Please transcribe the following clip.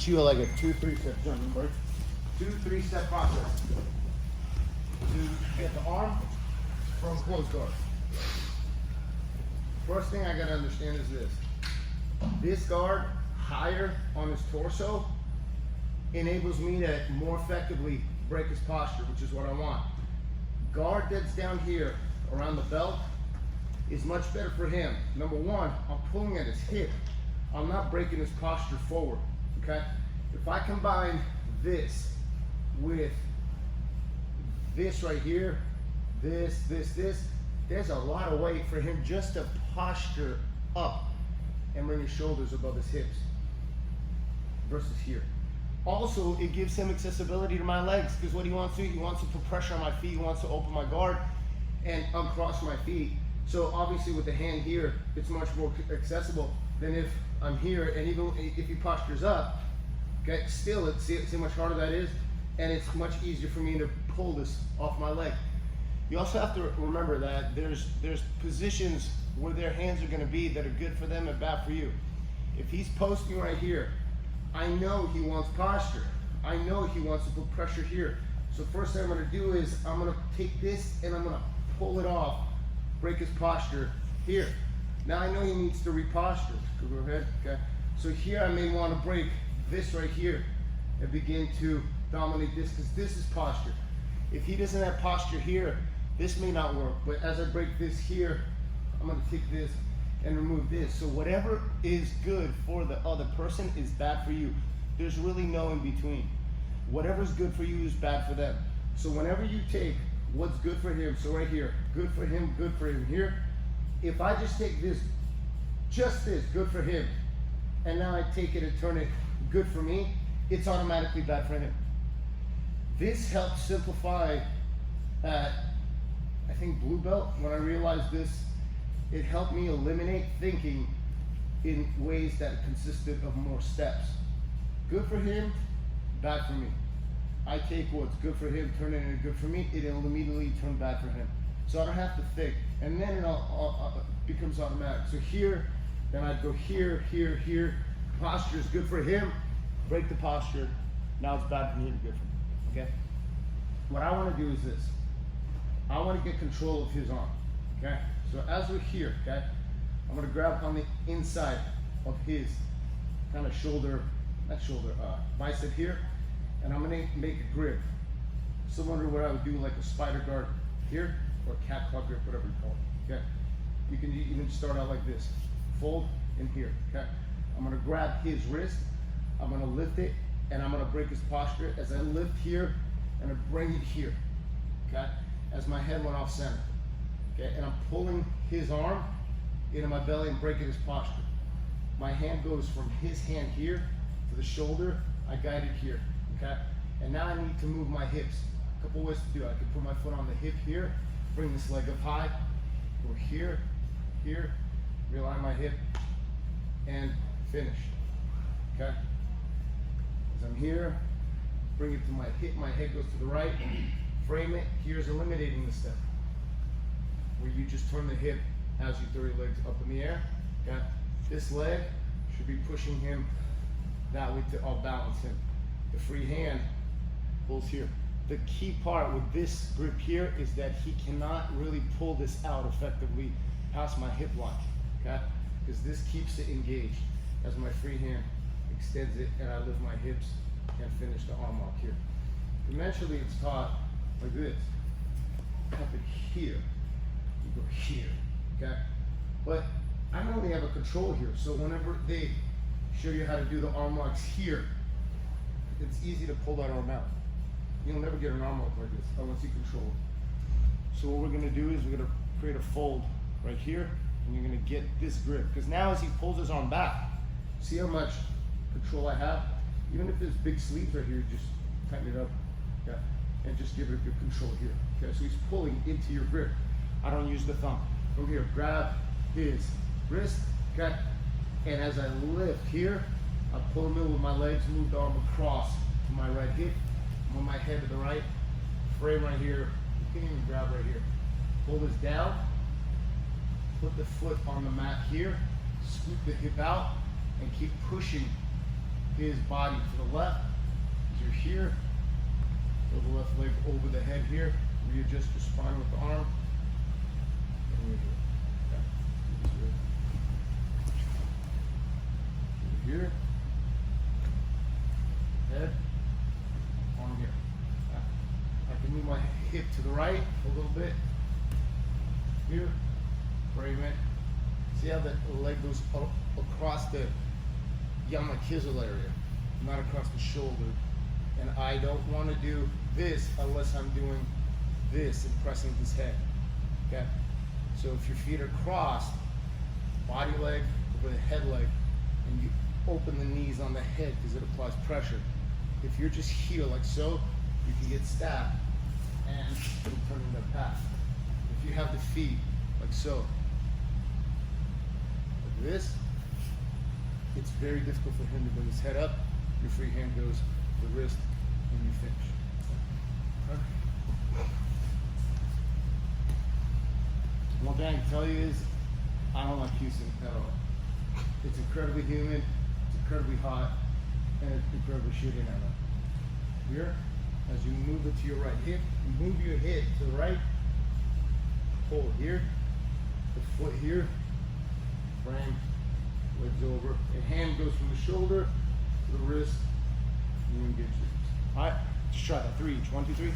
teach you like a 2-3 step jump, remember? 2-3 step process to get the arm from close guard. First thing I gotta understand is this. This guard higher on his torso enables me to more effectively break his posture, which is what I want. Guard that's down here around the belt is much better for him. Number one, I'm pulling at his hip. I'm not breaking his posture forward, okay? If I combine this with this right here, this, there's a lot of weight for him just to posture up and bring his shoulders above his hips versus here. Also, it gives him accessibility to my legs, because what he wants to do, he wants to put pressure on my feet, he wants to open my guard and uncross my feet. So obviously with the hand here, it's much more accessible than if I'm here, and even if he postures up, okay, still, see how much harder that is, and it's much easier for me to pull this off my leg. You also have to remember that there's positions where their hands are gonna be that are good for them and bad for you. If he's posting right here, I know he wants posture. I know he wants to put pressure here. So first thing I'm gonna do is I'm gonna take this and I'm gonna pull it off, break his posture here. Now I know he needs to reposture. Go ahead, okay? So here I may wanna break this right here and begin to dominate this, because this is posture. If he doesn't have posture here, this may not work, but as I break this here, I'm gonna take this and remove this. So whatever is good for the other person is bad for you. There's really no in between. Whatever's good for you is bad for them. So whenever you take what's good for him, so right here, good for him here, if I just take this, just this, good for him, and now I take it and turn it good for me, it's automatically bad for him. This helps simplify at, I think, blue belt. When I realized this, it helped me eliminate thinking in ways that consisted of more steps. Good for him, bad for me. I take what's good for him, turn it into good for me, it'll immediately turn bad for him. So I don't have to think, and then it all becomes automatic. So here, then I'd go here, here, here. Posture is good for him, break the posture, now it's bad for me and good for me, okay? What I wanna do is this. I wanna get control of his arm, okay? So as we're here, okay, I'm gonna grab on the inside of his kind of shoulder, bicep here, and I'm gonna make a grip, similar to what I would do like a spider guard here, or a cat claw grip, whatever you call it, okay? You can even start out like this, fold in here, okay? I'm gonna grab his wrist, I'm gonna lift it, and I'm gonna break his posture as I lift here, and I bring it here, okay? As my head went off center, okay? And I'm pulling his arm into my belly and breaking his posture. My hand goes from his hand here to the shoulder, I guide it here, okay? And now I need to move my hips. A couple ways to do it. I can put my foot on the hip here, bring this leg up high, go here, here, realign my hip, and finish, okay? As I'm here, bring it to my hip, my head goes to the right, frame it. Here's eliminating the step, where you just turn the hip as you throw your legs up in the air, okay? This leg should be pushing him that way to all balance him. The free hand pulls here. The key part with this grip here is that he cannot really pull this out effectively past my hip line, okay? Because this keeps it engaged as my free hand extends it and I lift my hips and finish the arm lock here. Conventionally, it's taught like this. Up it here, you go here, okay? But I only have a control here, so whenever they show you how to do the arm locks here, it's easy to pull that arm out. You'll never get an arm lock like this unless you control it. So what we're gonna do is we're gonna create a fold right here, and you're gonna get this grip. Because now as he pulls his arm back, see how much control I have? Even if there's big sleeves right here, just tighten it up, okay? And just give it good control here, okay? So he's pulling into your grip. I don't use the thumb. Over here, grab his wrist, okay? And as I lift here, I pull him in with my legs, move the arm across to my right hip, move my head to the right, frame right here, you can even grab right here. Pull this down, put the foot on the mat here, scoop the hip out, and keep pushing his body to the left. As you're here, throw the left leg over the head here. Readjust your spine with the arm. And you're here. Here. Head. Arm here. I can move my hip to the right a little bit. Here. Brave man. See how the leg goes across the Yamakizel area, not across the shoulder. And I don't want to do this unless I'm doing this and pressing his head. Okay? So if your feet are crossed, body leg over the head leg, and you open the knees on the head because it applies pressure. If you're just here like so, you can get stabbed and it'll turn into a path. If you have the feet like so, like this, it's very difficult for him to bring his head up. Your free hand goes to the wrist and you finish. Okay. One thing I can tell you is, I don't like Houston at all. It's incredibly humid, it's incredibly hot, and it's incredibly shitty in LA. Here, as you move it to your right hip, you move your hip to the right, hold here, the foot here, frame, legs over, and hand goes from the shoulder to the wrist, and you engage it. All right, let's try that. 3 each. 1, 2, 3.